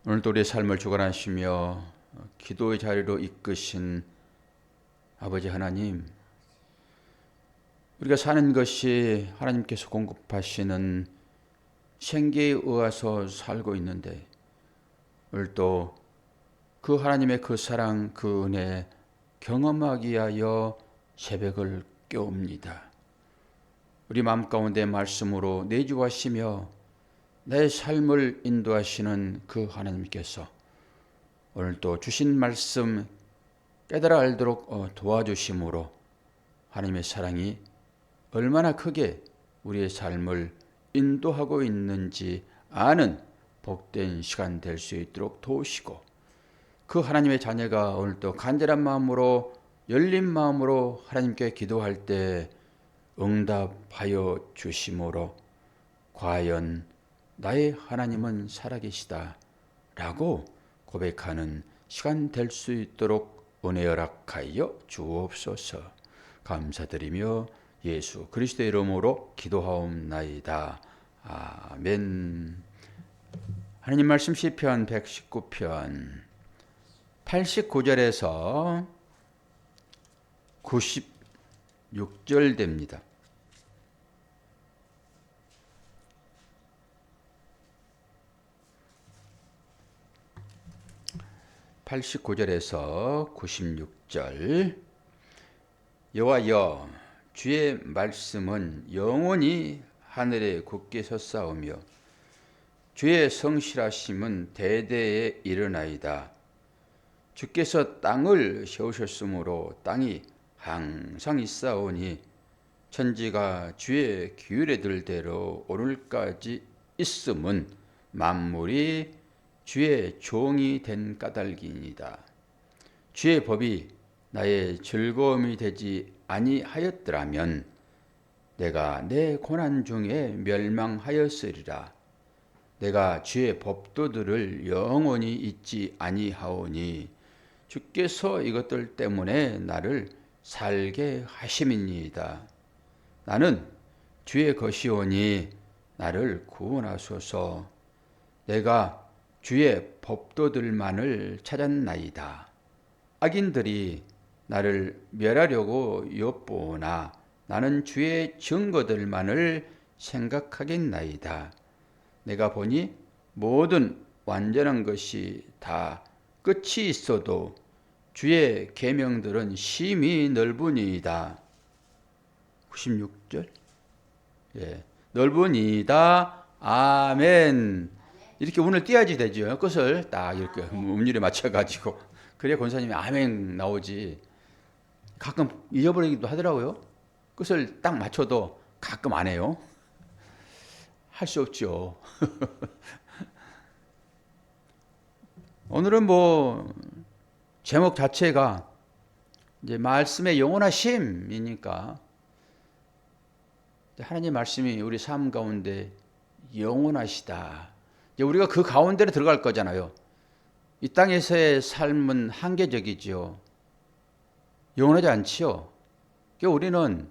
오늘도 우리의 삶을 주관하시며 기도의 자리로 이끄신 아버지 하나님, 우리가 사는 것이 하나님께서 공급하시는 생계에 의해서 살고 있는데, 오늘도 그 하나님의 그 사랑, 그 은혜 경험하기 위하여 새벽을 깨웁니다. 우리 마음 가운데 말씀으로 내주하시며 내 삶을 인도하시는 그 하나님께서 오늘도 주신 말씀 깨달아 알도록 도와주심으로 하나님의 사랑이 얼마나 크게 우리의 삶을 인도하고 있는지 아는 복된 시간 될 수 있도록 도우시고, 그 하나님의 자녀가 오늘도 간절한 마음으로 열린 마음으로 하나님께 기도할 때 응답하여 주심으로 과연 나의 하나님은 살아계시다 라고 고백하는 시간 될 수 있도록 은혜 허락하여 주옵소서. 감사드리며 예수 그리스도의 이름으로 기도하옵나이다. 아멘. 하나님 말씀 시편 119편 89절에서 96절 됩니다. 89절에서 96절. 여호와여, 주의 말씀은 영원히 하늘에 굳게 섰사오며 주의 성실하심은 대대에 이르나이다. 주께서 땅을 세우셨으므로 땅이 항상 있사오니 천지가 주의 규율에 들대로 오늘까지 있음은 만물이 주의 종이 된 까닭이니이다. 주의 법이 나의 즐거움이 되지 아니하였더라면 내가 내 고난 중에 멸망하였으리라. 내가 주의 법도들을 영원히 잊지 아니하오니 주께서 이것들 때문에 나를 살게 하심이니이다. 나는 주의 것이오니 나를 구원하소서. 내가 주의 법도들만을 찾았나이다. 악인들이 나를 멸하려고 엿보나 나는 주의 증거들만을 생각하겠나이다. 내가 보니 모든 완전한 것이 다 끝이 있어도 주의 계명들은 심히 넓으니이다. 96절. 넓으니이다. 아멘. 이렇게 운을 띄어야지 되죠. 끝을 딱 이렇게 음률에 맞춰가지고. 그래야 권사님이 아멘 나오지. 가끔 잊어버리기도 하더라고요. 끝을 딱 맞춰도 가끔 안 해요. 할 수 없죠. 오늘은 제목 자체가 이제 말씀의 영원하심이니까 하나님 말씀이 우리 삶 가운데 영원하시다. 이제 우리가 그 가운데로 들어갈 거잖아요. 이 땅에서의 삶은 한계적이죠. 영원하지 않지요. 그러니까 우리는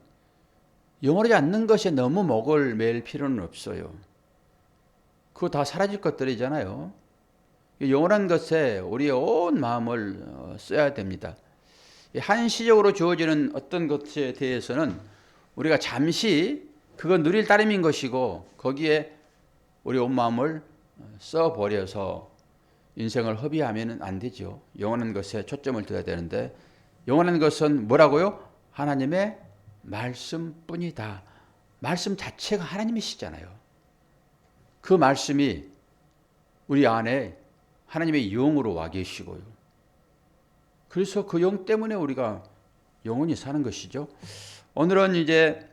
영원하지 않는 것에 너무 목을 맬 필요는 없어요. 그거 다 사라질 것들이잖아요. 영원한 것에 우리의 온 마음을 써야 됩니다. 한시적으로 주어지는 어떤 것에 대해서는 우리가 잠시 그거 누릴 따름인 것이고 거기에 우리 온 마음을 써버려서 인생을 허비하면 안 되죠. 영원한 것에 초점을 둬야 되는데 영원한 것은 뭐라고요? 하나님의 말씀뿐이다. 말씀 자체가 하나님이시잖아요. 그 말씀이 우리 안에 하나님의 영으로 와 계시고요. 그래서 그 영 때문에 우리가 영원히 사는 것이죠. 오늘은 이제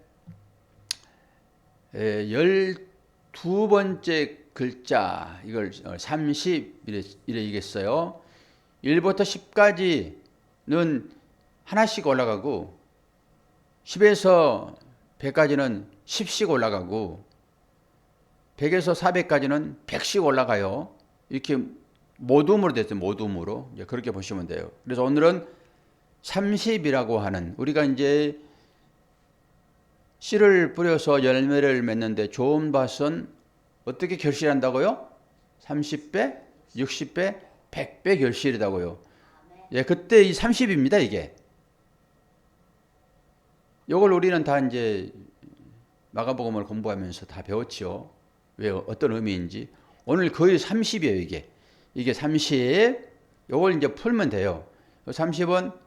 12번째 글자, 이걸 30 이래 얘기했어요. 1부터 10까지는 하나씩 올라가고 10에서 100까지는 10씩 올라가고 100에서 400까지는 100씩 올라가요. 이렇게 모둠으로 됐어요. 모둠으로. 이제 그렇게 보시면 돼요. 그래서 오늘은 30이라고 하는, 우리가 이제 씨를 뿌려서 열매를 맺는데 좋은 밭은 어떻게 결실한다고요? 30배, 60배, 100배 결실이라고요. 예, 그때 이 30입니다, 이게. 이걸 우리는 다 이제 마가복음을 공부하면서 다 배웠지요. 왜 어떤 의미인지. 오늘 거의 30이에요, 이게. 이게 30. 이걸 이제 풀면 돼요. 30은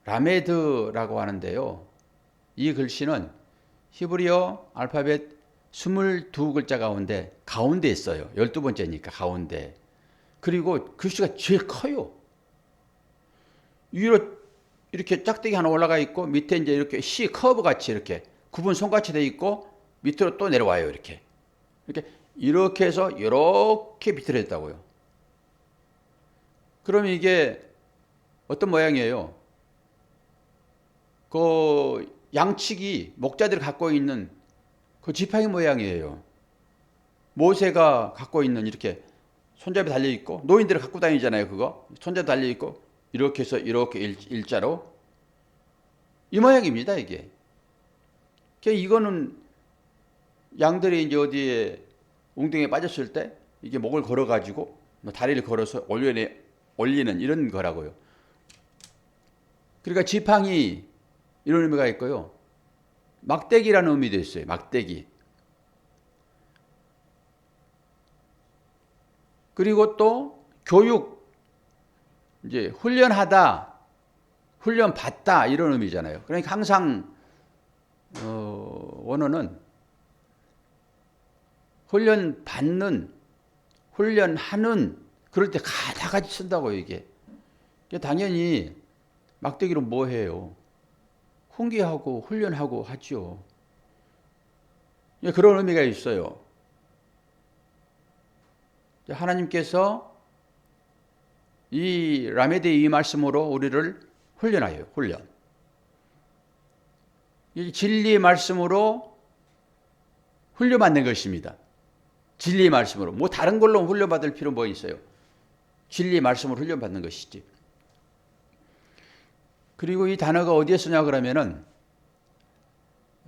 라메드라고 하는데요. 이 글씨는 히브리어 알파벳 22글자 가운데 있어요. 12번째니까 가운데. 그리고 글씨가 제일 커요. 위로 이렇게 짝대기 하나 올라가 있고 밑에 이제 이렇게 C 커브 같이 이렇게 구분 손같이 돼 있고 밑으로 또 내려와요. 이렇게 해서 이렇게 비틀어졌다고요. 그럼 이게 어떤 모양이에요? 그 양측이 목자들이 갖고 있는 그 지팡이 모양이에요. 모세가 갖고 있는 이렇게 손잡이 달려 있고 노인들이 갖고 다니잖아요. 그거 손잡이 달려 있고 이렇게 해서 이렇게 일자로 이 모양입니다. 이게. 이거는 양들이 이제 어디에 웅덩이에 빠졌을 때 이게 목을 걸어 가지고 다리를 걸어서 올리는 이런 거라고요. 그러니까 지팡이 이런 의미가 있고요. 막대기라는 의미도 있어요. 막대기. 그리고 또 교육, 이제 훈련하다, 훈련받다 이런 의미잖아요. 그러니까 항상 원어는 훈련받는, 훈련하는 그럴 때 다 같이 쓴다고요. 이게. 당연히 막대기로 뭐 해요? 훈계하고 훈련하고 하죠. 그런 의미가 있어요. 하나님께서 이 라메드의 이 말씀으로 우리를 훈련하여요. 훈련. 이 진리의 말씀으로 훈련받는 것입니다. 진리의 말씀으로. 뭐 다른 걸로 훈련받을 필요 뭐 있어요? 진리의 말씀으로 훈련받는 것이지. 그리고 이 단어가 어디에 쓰냐 그러면은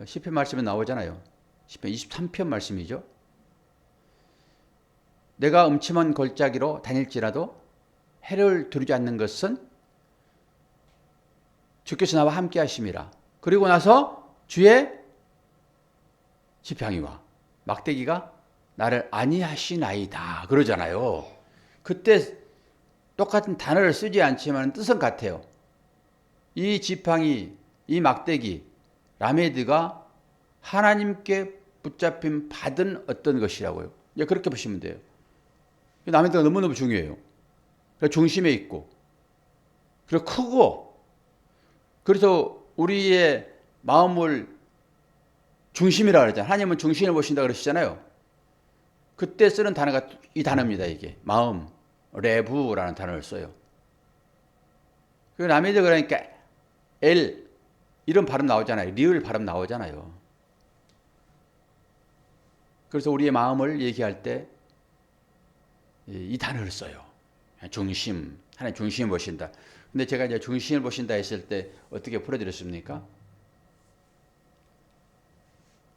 시편 말씀에 나오잖아요. 시편 23편 말씀이죠. 내가 음침한 골짜기로 다닐지라도 해를 두르지 않는 것은 주께서 나와 함께 하심이라. 그리고 나서 주의 지팡이와 막대기가 나를 안위하시나이다 그러잖아요. 그때 똑같은 단어를 쓰지 않지만 뜻은 같아요. 이 지팡이, 이 막대기, 라메드가 하나님께 붙잡힘 받은 어떤 것이라고요. 그렇게 보시면 돼요. 라메드가 너무너무 중요해요. 중심에 있고, 그리고 크고, 그래서 우리의 마음을 중심이라 그러잖아요. 하나님은 중심을 보신다 그러시잖아요. 그때 쓰는 단어가 이 단어입니다. 이게 마음, 레부라는 단어를 써요. 그 라메드 그러니까 L 이런 발음 나오잖아요. 리을 발음 나오잖아요. 그래서 우리의 마음을 얘기할 때 이 단어를 써요. 중심, 하나님 중심을 보신다. 근데 제가 이제 중심을 보신다 했을 때 어떻게 풀어드렸습니까?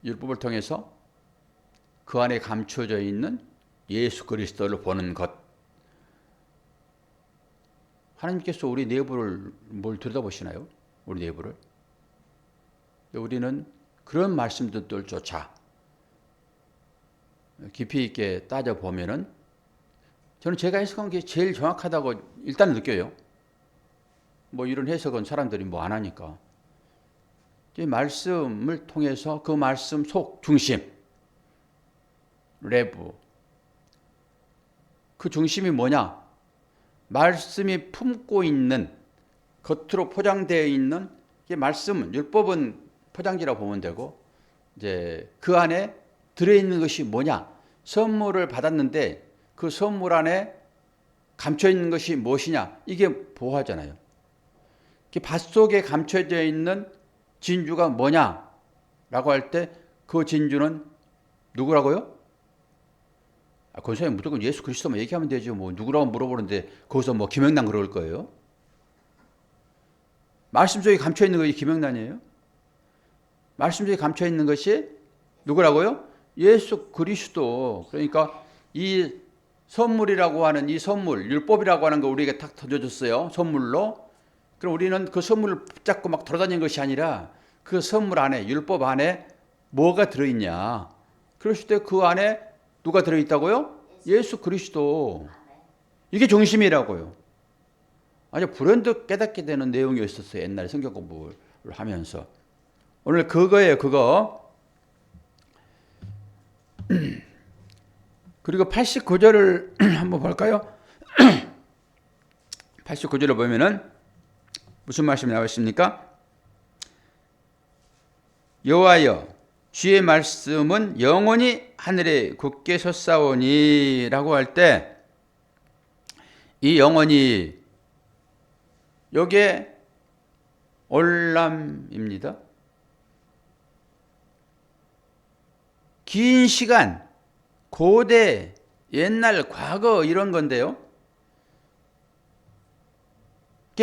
율법을 통해서 그 안에 감춰져 있는 예수 그리스도를 보는 것. 하나님께서 우리 내부를 뭘 들여다보시나요? 우리 내부를. 우리는 그런 말씀들조차 깊이 있게 따져보면은 저는 제가 해석한 게 제일 정확하다고 일단 느껴요. 뭐 이런 해석은 사람들이 뭐 안 하니까. 이 말씀을 통해서 그 말씀 속 중심, 레부. 그 중심이 뭐냐? 말씀이 품고 있는, 겉으로 포장되어 있는 이 말씀은, 율법은 포장지라고 보면 되고, 이제 그 안에 들어있는 것이 뭐냐? 선물을 받았는데 그 선물 안에 감춰 있는 것이 무엇이냐? 이게 보호하잖아요. 밭 속에 감춰져 있는 진주가 뭐냐? 라고 할 때 그 진주는 누구라고요? 권사님 무조건 예수 그리스도만 얘기하면 되죠. 뭐 누구라고 물어보는데 거기서 뭐 김영란 그럴 거예요? 말씀 속에 감춰 있는 것이 김영란이에요? 말씀 속에 감춰 있는 것이 누구라고요? 예수 그리스도. 그러니까 이 선물이라고 하는 이 선물, 율법이라고 하는 거 우리에게 탁 던져줬어요. 선물로. 그럼 우리는 그 선물을 붙잡고 막 돌아다니는 것이 아니라 그 선물 안에, 율법 안에 뭐가 들어있냐. 그랬을 때 그 안에 누가 들어있다고요? 예수 그리스도. 이게 중심이라고요. 아주 불현듯 깨닫게 되는 내용이었었어요. 옛날에 성경 공부를 하면서. 오늘 그거예요, 그거. 그리고 89절을 한번 볼까요? 89절을 보면은 무슨 말씀이 나와 있습니까? 여호와여 주의 말씀은 영원히 하늘에 굳게 섰사오니 라고 할 때 이 영원히 요게 올람입니다. 긴 시간, 고대, 옛날, 과거 이런 건데요.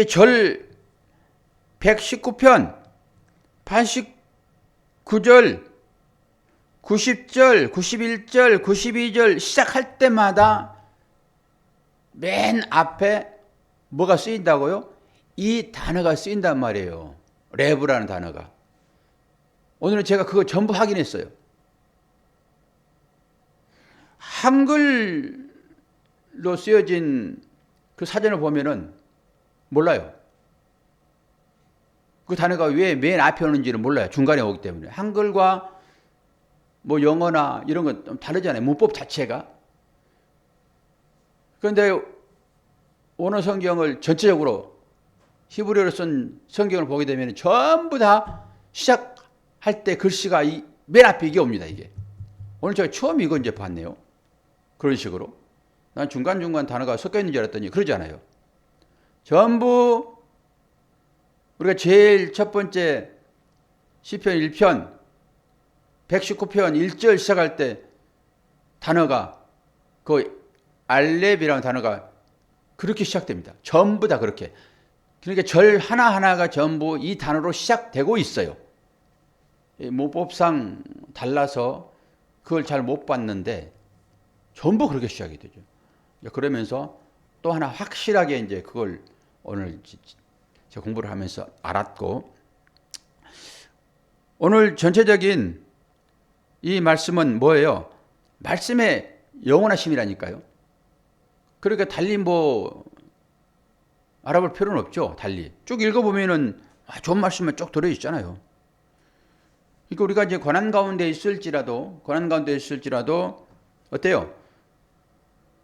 절 119편, 89절, 90절, 91절, 92절 시작할 때마다 맨 앞에 뭐가 쓰인다고요? 이 단어가 쓰인단 말이에요. 레브라는 단어가. 오늘은 제가 그거 전부 확인했어요. 한글로 쓰여진 그 사전을 보면은 몰라요. 그 단어가 왜 맨 앞에 오는지는 몰라요. 중간에 오기 때문에. 한글과 뭐 영어나 이런 건 좀 다르잖아요. 문법 자체가. 그런데 원어 성경을 전체적으로 히브리어로 쓴 성경을 보게 되면 전부 다 시작할 때 글씨가 맨 앞에 이게 옵니다. 이게. 오늘 제가 처음 이거 이제 봤네요. 그런 식으로. 난 중간중간 단어가 섞여 있는 줄 알았더니 그러지 않아요. 전부 우리가 제일 첫 번째 시편 1편 119편 1절 시작할 때 단어가 그 알렙이라는 단어가 그렇게 시작됩니다. 전부 다 그렇게. 그러니까 절 하나하나가 전부 이 단어로 시작되고 있어요. 문법상 달라서 그걸 잘 못 봤는데 전부 그렇게 시작이 되죠. 그러면서 또 하나 확실하게 이제 그걸 오늘 제가 공부를 하면서 알았고, 오늘 전체적인 이 말씀은 뭐예요? 말씀의 영원하심이라니까요. 그러니까 달리 뭐 알아볼 필요는 없죠. 달리 쭉 읽어보면은 좋은 말씀만 쭉 들어있잖아요. 그러니까 우리가 이제 고난 가운데 있을지라도 어때요?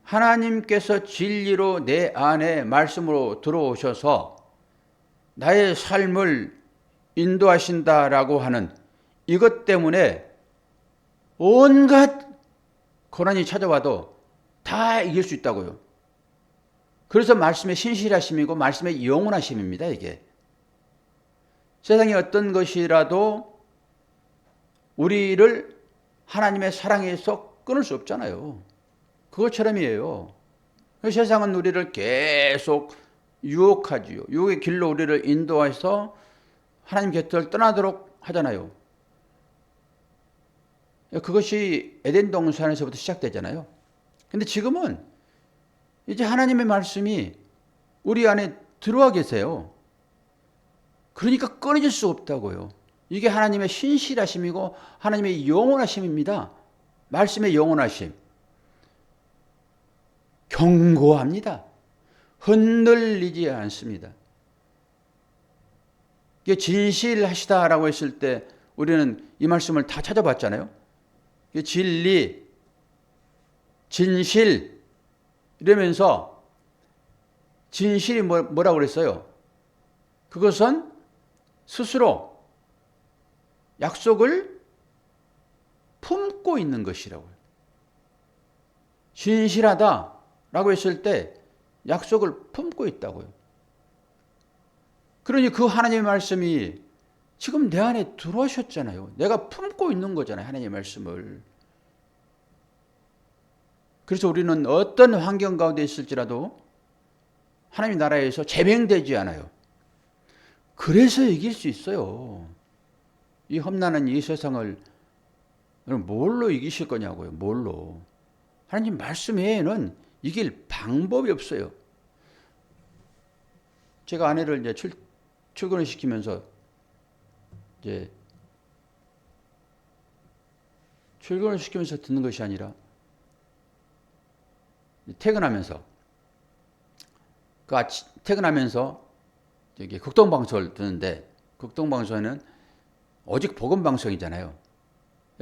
하나님께서 진리로 내 안에 말씀으로 들어오셔서 나의 삶을 인도하신다라고 하는 이것 때문에 온갖 고난이 찾아와도 다 이길 수 있다고요. 그래서 말씀의 신실하심이고 말씀의 영원하심입니다. 이게. 세상의 어떤 것이라도 우리를 하나님의 사랑에서 끊을 수 없잖아요. 그것처럼이에요. 세상은 우리를 계속 유혹하지요. 유혹의 길로 우리를 인도해서 하나님 곁을 떠나도록 하잖아요. 그것이 에덴 동산에서부터 시작되잖아요. 근데 지금은 이제 하나님의 말씀이 우리 안에 들어와 계세요. 그러니까 끊어질 수 없다고요. 이게 하나님의 신실하심이고 하나님의 영원하심입니다. 말씀의 영원하심. 견고합니다. 흔들리지 않습니다. 이게 진실하시다라고 했을 때 우리는 이 말씀을 다 찾아봤잖아요. 진리, 진실 이러면서 진실이 뭐라고 그랬어요? 그것은 스스로 약속을 품고 있는 것이라고요. 진실하다라고 했을 때 약속을 품고 있다고요. 그러니 그 하나님의 말씀이 지금 내 안에 들어오셨잖아요. 내가 품고 있는 거잖아요. 하나님의 말씀을. 그래서 우리는 어떤 환경 가운데 있을지라도 하나님 나라에서 제명되지 않아요. 그래서 이길 수 있어요. 이 험난한 이 세상을 뭘로 이기실 거냐고요. 뭘로. 하나님 말씀 외에는 이길 방법이 없어요. 제가 아내를 이제 출근을 시키면서 이제 출근을 시키면서 듣는 것이 아니라 퇴근하면서 퇴근하면서 여기 극동방송을 듣는데 극동방송에는 오직 복음방송이잖아요.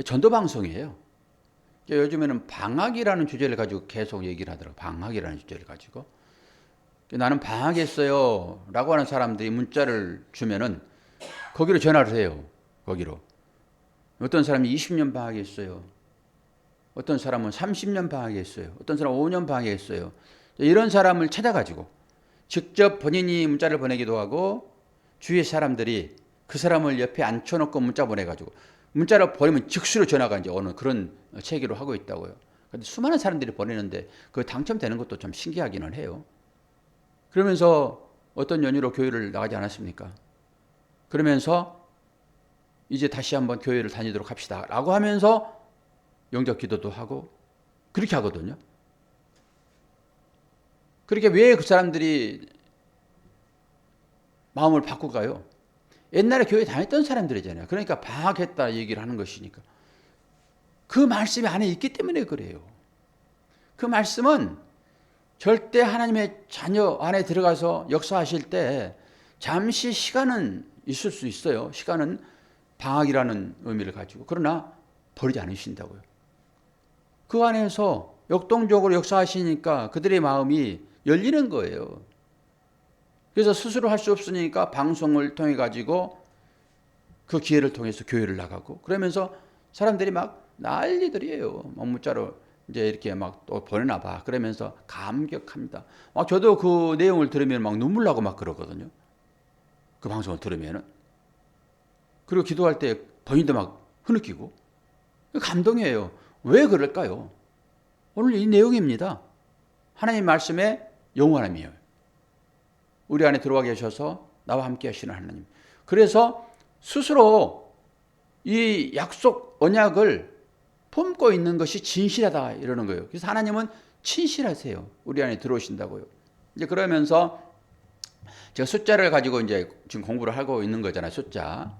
전도방송이에요. 요즘에는 방학이라는 주제를 가지고 계속 얘기를 하더라고요. 방학이라는 주제를 가지고. 나는 방학했어요 라고 하는 사람들이 문자를 주면은 거기로 전화를 해요. 거기로. 어떤 사람이 20년 방학했어요. 어떤 사람은 30년 방학했어요. 어떤 사람은 5년 방학했어요. 이런 사람을 찾아가지고 직접 본인이 문자를 보내기도 하고 주위의 사람들이 그 사람을 옆에 앉혀놓고 문자 보내가지고 문자를 보내면 즉시로 전화가 이제 오는 그런 체계로 하고 있다고요. 그런데 수많은 사람들이 보내는데 그 당첨되는 것도 좀 신기하기는 해요. 그러면서 어떤 연유로 교회를 나가지 않았습니까? 그러면서 이제 다시 한번 교회를 다니도록 합시다 라고 하면서 영접 기도도 하고 그렇게 하거든요. 그렇게 왜 그 사람들이 마음을 바꿀까요? 옛날에 교회 다녔던 사람들이잖아요. 그러니까 방학했다 얘기를 하는 것이니까. 그 말씀이 안에 있기 때문에 그래요. 그 말씀은 절대 하나님의 자녀 안에 들어가서 역사하실 때 잠시 시간은 있을 수 있어요. 시간은 방학이라는 의미를 가지고. 그러나 버리지 않으신다고요. 그 안에서 역동적으로 역사하시니까 그들의 마음이 열리는 거예요. 그래서 스스로 할 수 없으니까 방송을 통해 가지고 그 기회를 통해서 교회를 나가고 그러면서 사람들이 막 난리들이에요. 막 문자로 이제 이렇게 막 또 보내나 봐. 그러면서 감격합니다. 막 저도 그 내용을 들으면 막 눈물 나고 막 그러거든요. 그 방송을 들으면은. 그리고 기도할 때 본인도 막 흐느끼고 감동이에요. 왜 그럴까요? 오늘 이 내용입니다. 하나님 말씀의 영원함이에요. 우리 안에 들어와 계셔서 나와 함께 하시는 하나님. 그래서 스스로 이 약속 언약을 품고 있는 것이 진실하다 이러는 거예요. 그래서 하나님은 친실하세요. 우리 안에 들어오신다고요. 이제 그러면서 제가 숫자를 가지고 이제 지금 공부를 하고 있는 거잖아요. 숫자.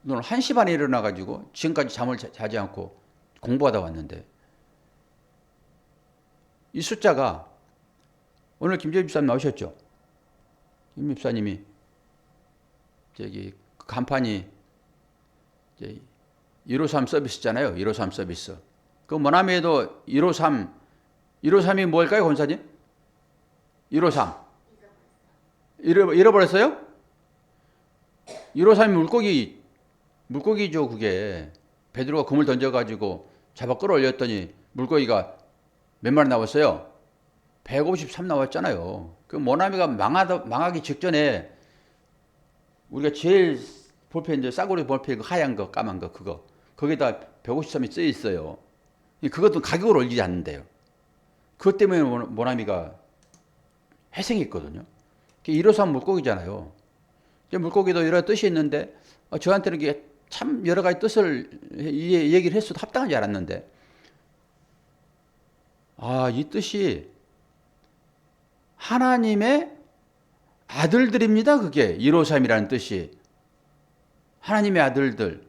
오늘 1시 반에 일어나 가지고 지금까지 잠을 자지 않고 공부하다 왔는데 이 숫자가 오늘 김재희 집사님 나오셨죠? 김 집사님이 저기 간판이 153 서비스잖아요. 153 서비스. 그 머나미에도 153이 뭘까요, 권사님? 153. 잃어버렸어요? 153이 물고기죠, 그게. 베드로가 그물 던져가지고 잡아 끌어올렸더니 물고기가 몇 마리 나왔어요? 153 나왔잖아요. 그 모나미가 망하기 직전에 우리가 제일 볼펜, 이제 싸구려 볼펜, 그 하얀 거, 까만 거, 그거. 거기다 153이 쓰여 있어요. 그것도 가격을 올리지 않는데요. 그것 때문에 모나미가 회생했거든요. 153 물고기잖아요. 물고기도 여러 뜻이 있는데, 저한테는 이게 참 여러 가지 뜻을 얘기를 했어도 합당하지 않았는데, 이 뜻이 하나님의 아들들입니다. 그게 153이라는 뜻이. 하나님의 아들들.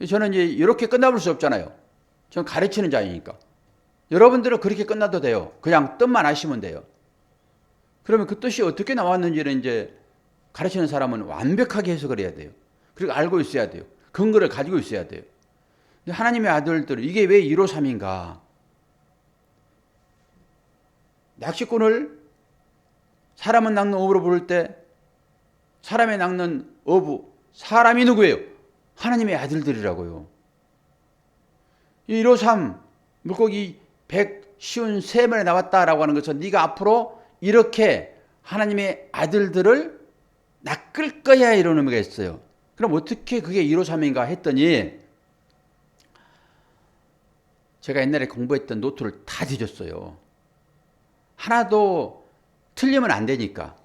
저는 이제 이렇게 끝나볼 수 없잖아요. 저는 가르치는 자이니까. 여러분들은 그렇게 끝나도 돼요. 그냥 뜻만 아시면 돼요. 그러면 그 뜻이 어떻게 나왔는지를 이제 가르치는 사람은 완벽하게 해석을 해야 돼요. 그리고 알고 있어야 돼요. 근거를 가지고 있어야 돼요. 하나님의 아들들, 이게 왜 153인가? 낚시꾼을 사람은 낚는 어부로 부를 때 사람의 낚는 어부, 사람이 누구예요? 하나님의 아들들이라고요. 153 물고기 153마리 나왔다라고 하는 것은 네가 앞으로 이렇게 하나님의 아들들을 낚을 거야 이런 의미가 있어요. 그럼 어떻게 그게 153인가 했더니 제가 옛날에 공부했던 노트를 다 뒤졌어요. 하나도 틀리면 안 되니까.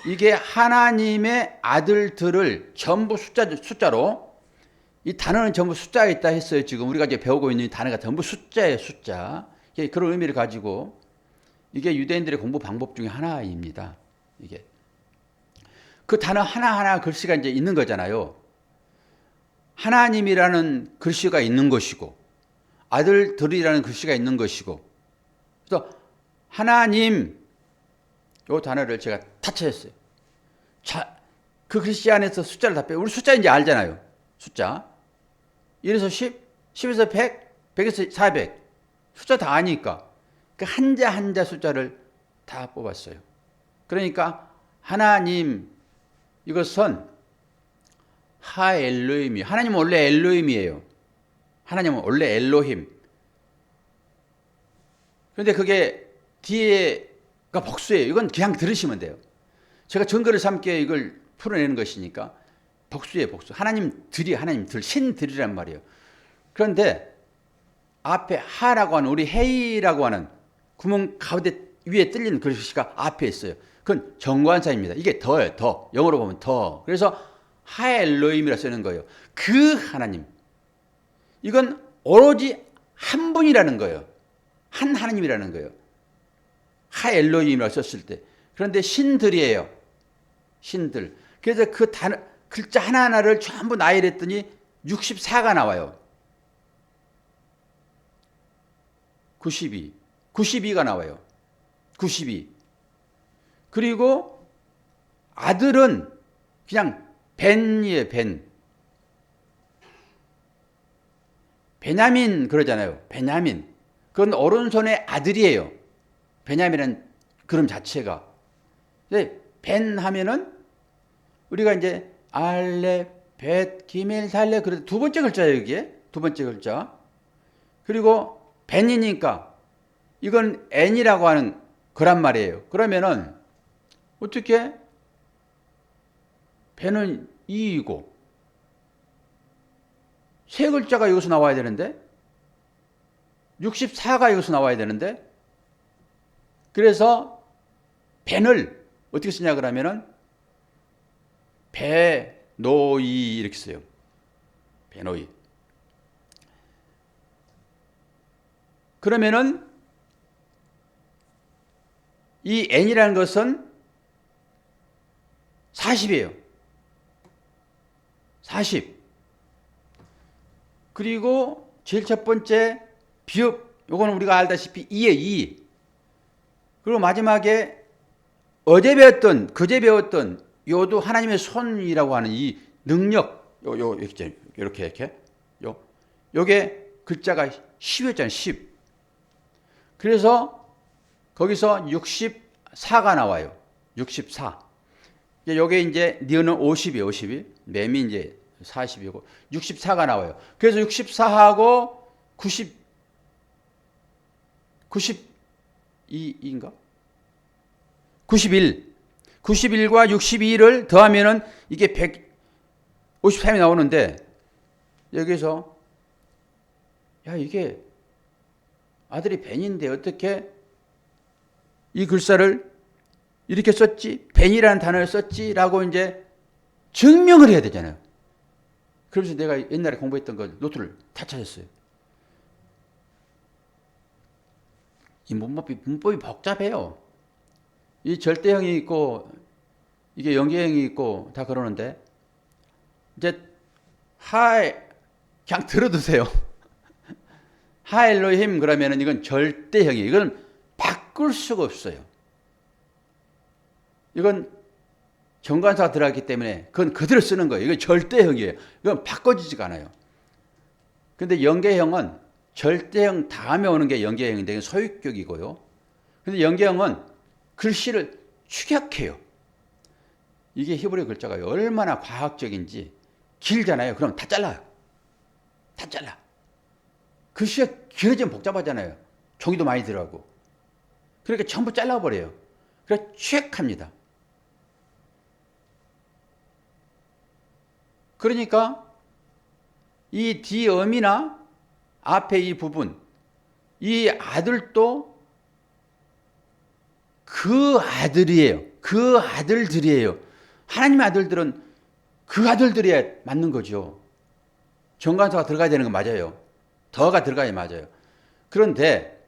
이게 하나님의 아들들을 전부 숫자로 이 단어는 전부 숫자에 있다 했어요. 지금 우리가 이제 배우고 있는 단어가 전부 숫자예요, 숫자. 그런 의미를 가지고 이게 유대인들의 공부 방법 중에 하나입니다. 이게 그 단어 하나하나 글씨가 이제 있는 거잖아요. 하나님이라는 글씨가 있는 것이고 아들들이라는 글씨가 있는 것이고 그래서 하나님 요 단어를 제가 다 찾았어요. 자, 그 글씨 안에서 숫자를 다 빼요. 우리 숫자 이제 알잖아요. 숫자 1에서 10, 10에서 100, 100에서 400 숫자 다 아니까 그 한자 한자 숫자를 다 뽑았어요. 그러니까 하나님 이것은 하엘로힘이 하나님은 원래 엘로힘이에요. 하나님은 원래 엘로힘. 그런데 그게 뒤에가 복수예요. 이건 그냥 들으시면 돼요. 제가 증거를 삼게 이걸 풀어내는 것이니까 복수예요, 복수. 하나님들이 하나님들 신들이란 말이에요. 그런데 앞에 하라고 하는 우리 헤이라고 하는 구멍 가운데 위에 뚫리는 글씨가 앞에 있어요. 그건 정관사입니다. 이게 더예요, 더. 영어로 보면 더. 그래서 하엘로임이라 쓰는 거예요. 그 하나님. 이건 오로지 한 분이라는 거예요. 한 하나님이라는 거예요. 하엘로임이라고 썼을 때. 그런데 신들이에요. 신들. 그래서 그 단어, 글자 하나하나를 전부 나열했더니 64가 나와요. 92. 92가 나와요. 92. 그리고 아들은 그냥 벤이에요, 벤. 베냐민 그러잖아요. 베냐민. 그건 오른손의 아들이에요. 베냐민이라는 그름 자체가. 근데 벤 하면은 우리가 이제 알레, 벳, 기멜, 살레 그래도 두 번째 글자예요, 이게. 두 번째 글자. 그리고 벤이니까 이건 N이라고 하는 거란 말이에요. 그러면은 어떻게 벤은 2이고 세 글자가 여기서 나와야 되는데 64가 여기서 나와야 되는데 그래서 벤을 어떻게 쓰냐 그러면은 베노이 이렇게 써요. 베노이. 그러면은 이 n이라는 것은 40이에요. 40. 그리고 제일 첫 번째 비읍, 요거는 우리가 알다시피 2에 2. 그리고 마지막에 어제 배웠던, 그제 배웠던 요도 하나님의 손이라고 하는 이 능력, 이렇게. 요게 글자가 10이었잖아요, 10. 그래서 거기서 64가 나와요. 64. 요게 이제 니은은 50이에요, 50이. 맴이 이제 40이고 64가 나와요. 그래서 64하고 92인가? 91. 91과 62를 더하면은 이게 153이 나오는데 여기서 야 이게 아들이 벤인데 어떻게 이 글자를 이렇게 썼지? 벤이라는 단어를 썼지라고 이제 증명을 해야 되잖아요. 그래서 내가 옛날에 공부했던 거 노트를 다 찾았어요. 이 문법이 복잡해요. 이 절대형이 있고 이게 연계형이 있고 다 그러는데 이제 그냥 들어두세요. 하엘로힘 그러면은 이건 절대형이에요. 이건 바꿀 수가 없어요. 이건 정관사가 들어갔기 때문에 그건 그대로 쓰는 거예요. 이건 절대형이에요. 이건 바꿔지지가 않아요. 근데 연계형은 절대형 다음에 오는 게 연계형인데 이건 소유격이고요. 근데 연계형은 글씨를 축약해요. 이게 히브리 글자가 얼마나 과학적인지 길잖아요. 그럼 다 잘라요. 다 잘라. 글씨가 길어지면 복잡하잖아요. 종이도 많이 들어가고. 그러니까 전부 잘라버려요. 그래서 축약합니다. 그러니까 이 뒤음이나 앞에 이 부분, 이 아들도 그 아들이에요. 그 아들들이에요. 하나님의 아들들은 그 아들들이 맞는 거죠. 정관사가 들어가야 되는 건 맞아요. 더가 들어가야 맞아요. 그런데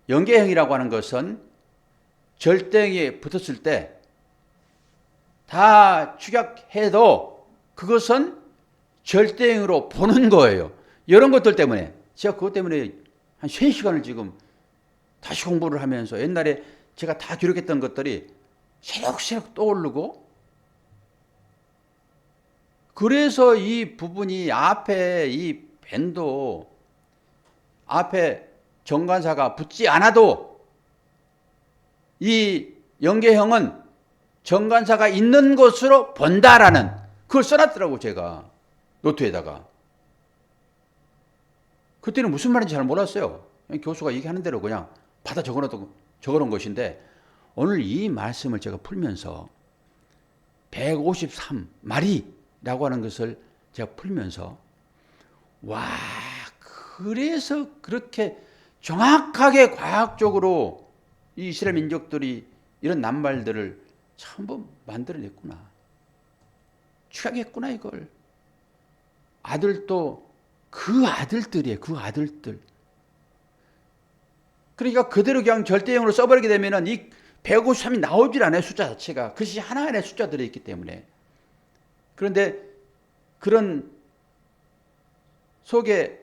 연계형이라고 하는 것은 절대형이 붙었을 때 다 축약해도 그것은 절대형으로 보는 거예요. 이런 것들 때문에 제가 그것 때문에 한 3시간을 지금 다시 공부를 하면서 옛날에 제가 다 기록했던 것들이 새록새록 떠오르고, 그래서 이 부분이 앞에 이 밴도 앞에 정관사가 붙지 않아도 이 연계형은 정관사가 있는 곳으로 본다라는 그걸 써놨더라고, 제가 노트에다가. 그때는 무슨 말인지 잘 몰랐어요. 교수가 얘기하는 대로 그냥 받아 적어놓은 것인데, 오늘 이 말씀을 제가 풀면서 153마리라고 하는 것을 제가 풀면서, 와, 그래서 그렇게 정확하게 과학적으로 이 이스라엘 민족들이 이런 낱말들을 전부 만들어냈구나. 취약했구나, 이걸. 아들도 그 아들들이에요, 그 아들들. 그러니까 그대로 그냥 절대형으로 써버리게 되면은 이 153이 나오질 않아요, 숫자 자체가. 그것이 하나하나의 숫자들이 있기 때문에. 그런데 그런 속에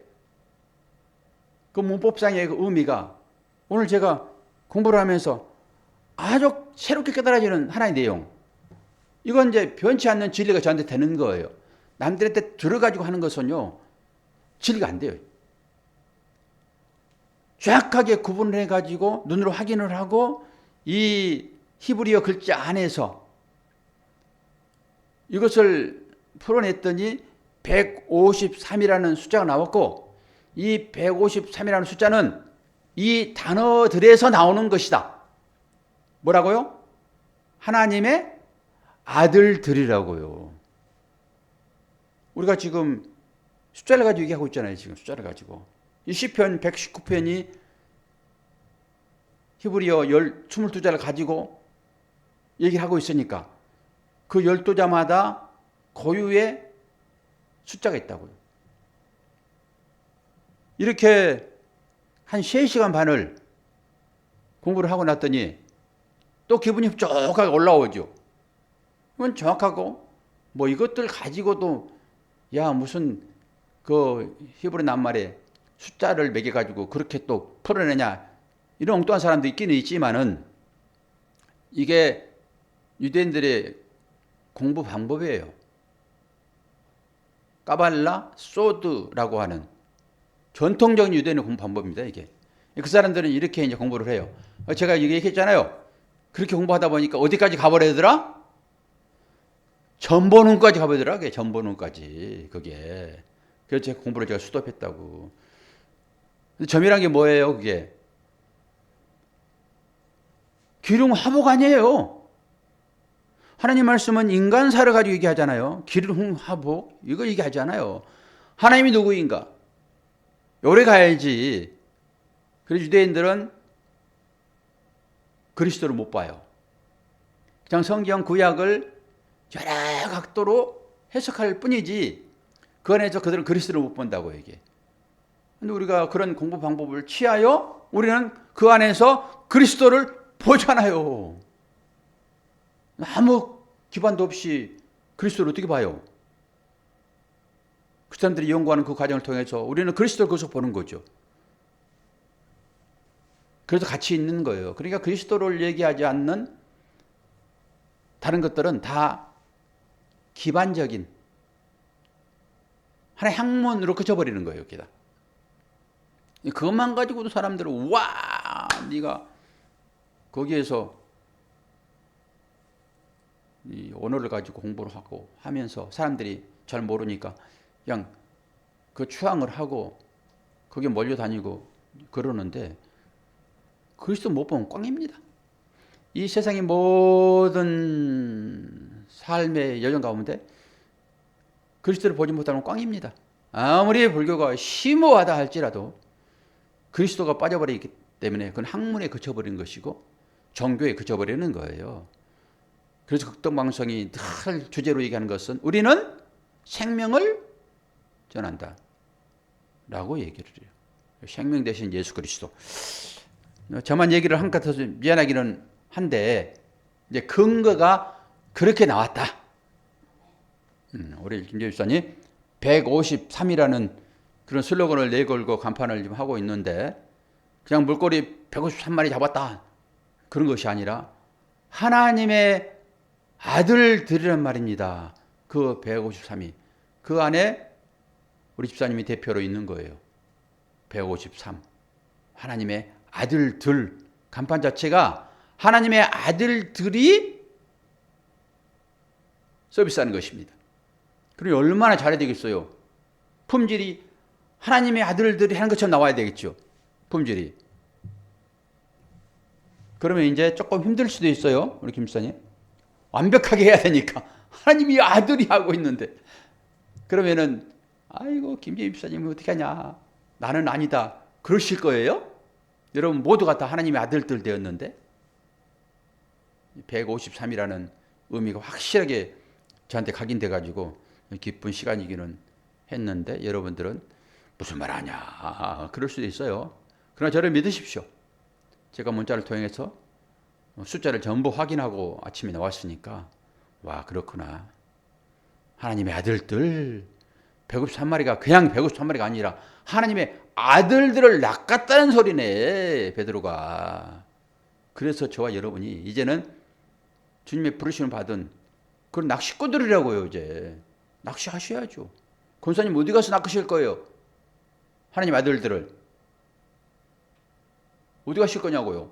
그 문법상의 그 의미가 오늘 제가 공부를 하면서 아주 새롭게 깨달아지는 하나의 내용. 이건 이제 변치 않는 진리가 저한테 되는 거예요. 남들한테 들어가지고 하는 것은요, 진리가 안 돼요. 정확하게 구분을 해가지고 눈으로 확인을 하고 이 히브리어 글자 안에서 이것을 풀어냈더니 153이라는 숫자가 나왔고, 이 153이라는 숫자는 이 단어들에서 나오는 것이다. 뭐라고요? 하나님의 아들들이라고요. 우리가 지금 숫자를 가지고 얘기하고 있잖아요. 지금 숫자를 가지고. 이 시편 119편이 히브리어 22자를 가지고 얘기를 하고 있으니까 그 12자마다 고유의 숫자가 있다고요. 이렇게 한 3시간 반을 공부를 하고 났더니 또 기분이 흡족하게 올라오죠. 이건 정확하고, 뭐 이것들 가지고도 야 무슨 그 히브리 낱말에 숫자를 매겨가지고 그렇게 또 풀어내냐, 이런 엉뚱한 사람도 있기는 있지만은 이게 유대인들의 공부 방법이에요. 까발라 소드라고 하는 전통적인 유대인의 공부 방법입니다, 이게. 그 사람들은 이렇게 이제 공부를 해요. 제가 얘기했잖아요. 그렇게 공부하다 보니까 어디까지 가버리더라? 전본문까지 가버리더라. 그게 전본문까지. 그게. 그래서 제가 공부를 제가 수도했다고. 점이란 게 뭐예요, 그게? 기륭화복 아니에요. 하나님 말씀은 인간사를 가지고 얘기하잖아요. 기륭화복. 이거 얘기하지 않아요. 하나님이 누구인가? 오래 가야지. 그래서 유대인들은 그리스도를 못 봐요. 그냥 성경 구약을 여러 각도로 해석할 뿐이지 그 안에서 그들은 그리스도를 못 본다고 얘기해. 근데 우리가 그런 공부 방법을 취하여 우리는 그 안에서 그리스도를 보잖아요. 아무 기반도 없이 그리스도를 어떻게 봐요? 그 사람들이 연구하는 그 과정을 통해서 우리는 그리스도를 거기서 보는 거죠. 그래서 같이 있는 거예요. 그러니까 그리스도를 얘기하지 않는 다른 것들은 다 기반적인 하나의 학문으로 그쳐버리는 거예요. 여기다. 그것만 가지고도 사람들은 와, 네가 거기에서 이 언어를 가지고 공부를 하고 하면서 사람들이 잘 모르니까 그냥 그 추앙을 하고 거기에 몰려다니고 그러는데 그리스도 못 보면 꽝입니다. 이 세상의 모든 삶의 여정 가운데 그리스도를 보지 못하면 꽝입니다. 아무리 불교가 심오하다 할지라도 그리스도가 빠져버리기 때문에 그건 학문에 그쳐버린 것이고 종교에 그쳐버리는 거예요. 그래서 극동방송이 늘 주제로 얘기하는 것은 우리는 생명을 전한다. 라고 얘기를 해요. 생명 대신 예수 그리스도. 저만 얘기를 한 것 같아서 미안하기는 한데, 이제 근거가 그렇게 나왔다. 우리 김재희 집사님 153이라는 그런 슬로건을 내걸고 간판을 지금 하고 있는데, 그냥 물고기 153마리 잡았다. 그런 것이 아니라 하나님의 아들들이란 말입니다. 그 153이. 그 안에 우리 집사님이 대표로 있는 거예요. 153. 하나님의 아들들. 간판 자체가 하나님의 아들들이 서비스하는 것입니다. 그리고 얼마나 잘해야 되겠어요. 품질이 하나님의 아들들이 하는 것처럼 나와야 되겠죠. 품질이. 그러면 이제 조금 힘들 수도 있어요. 우리 김 집사님. 완벽하게 해야 되니까. 하나님이 아들이 하고 있는데. 그러면은 아이고 김재희 집사님은 어떻게 하냐. 나는 아니다. 그러실 거예요? 여러분 모두가 다 하나님의 아들들 되었는데 153이라는 의미가 확실하게 저한테 각인돼 가지고 기쁜 시간이기는 했는데 여러분들은 무슨 말 하냐. 그럴 수도 있어요. 그러나 저를 믿으십시오. 제가 문자를 통해서 숫자를 전부 확인하고 아침에 나왔으니까 와 그렇구나. 하나님의 아들들 153마리가 그냥 153마리가 아니라 하나님의 아들들을 낚았다는 소리네. 베드로가. 그래서 저와 여러분이 이제는 주님의 부르심을 받은 그런 낚시꾼들이라고요. 이제 낚시하셔야죠. 권사님 어디 가서 낚으실 거예요? 하나님 아들들을 어디 가실 거냐고요?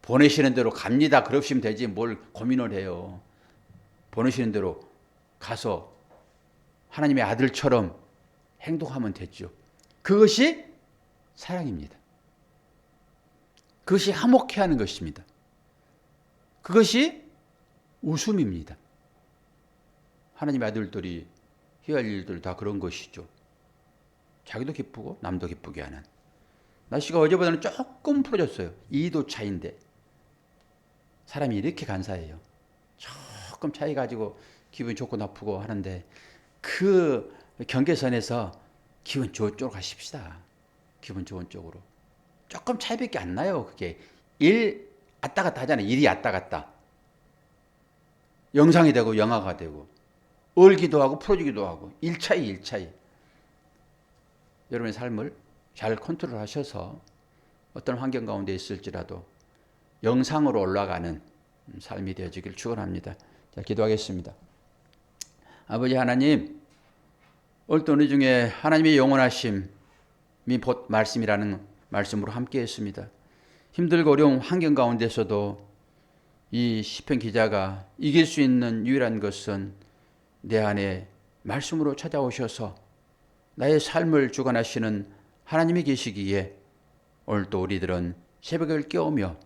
보내시는 대로 갑니다. 그러시면 되지 뭘 고민을 해요. 보내시는 대로 가서 하나님의 아들처럼 행동하면 됐죠. 그것이 사랑입니다. 그것이 화목해 하는 것입니다. 그것이 웃음입니다. 하나님의 아들들이 해야 할 일들 다 그런 것이죠. 자기도 기쁘고 남도 기쁘게 하는. 날씨가 어제보다는 조금 풀어졌어요. 2도 차인데 사람이 이렇게 간사해요. 조금 차이 가지고 기분 좋고 나쁘고 하는데 그 경계선에서 기분 좋은 쪽으로 가십시다. 기분 좋은 쪽으로. 조금 차이밖에 안 나요. 그게 일 왔다 갔다 하잖아요. 일이 왔다 갔다. 영상이 되고 영화가 되고 얼기도 하고 풀어지기도 하고 일 차이. 여러분의 삶을 잘 컨트롤 하셔서 어떤 환경 가운데 있을지라도 영상으로 올라가는 삶이 되어지길 축원합니다. 자, 기도하겠습니다. 아버지 하나님, 오늘도 우리 중에 하나님의 영원하심이 곧 말씀이라는 말씀으로 함께 했습니다. 힘들고 어려운 환경 가운데서도 이 시편 기자가 이길 수 있는 유일한 것은 내 안에 말씀으로 찾아오셔서 나의 삶을 주관하시는 하나님이 계시기에 오늘도 우리들은 새벽을 깨우며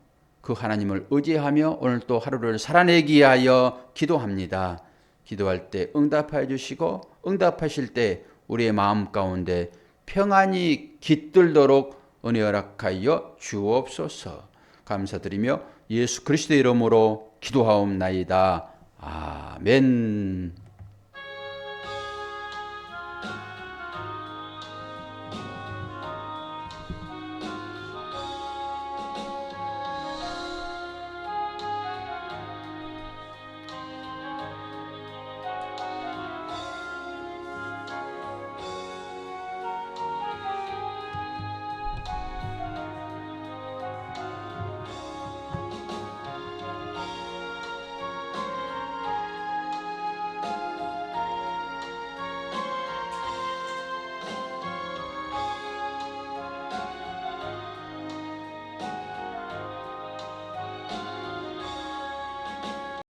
그 하나님을 의지하며 오늘도 하루를 살아내기 위하여 기도합니다. 기도할 때 응답하여 주시고 응답하실 때 우리의 마음 가운데 평안이 깃들도록 은혜 허락하여 주옵소서. 감사드리며 예수 그리스도의 이름으로 기도하옵나이다. 아멘.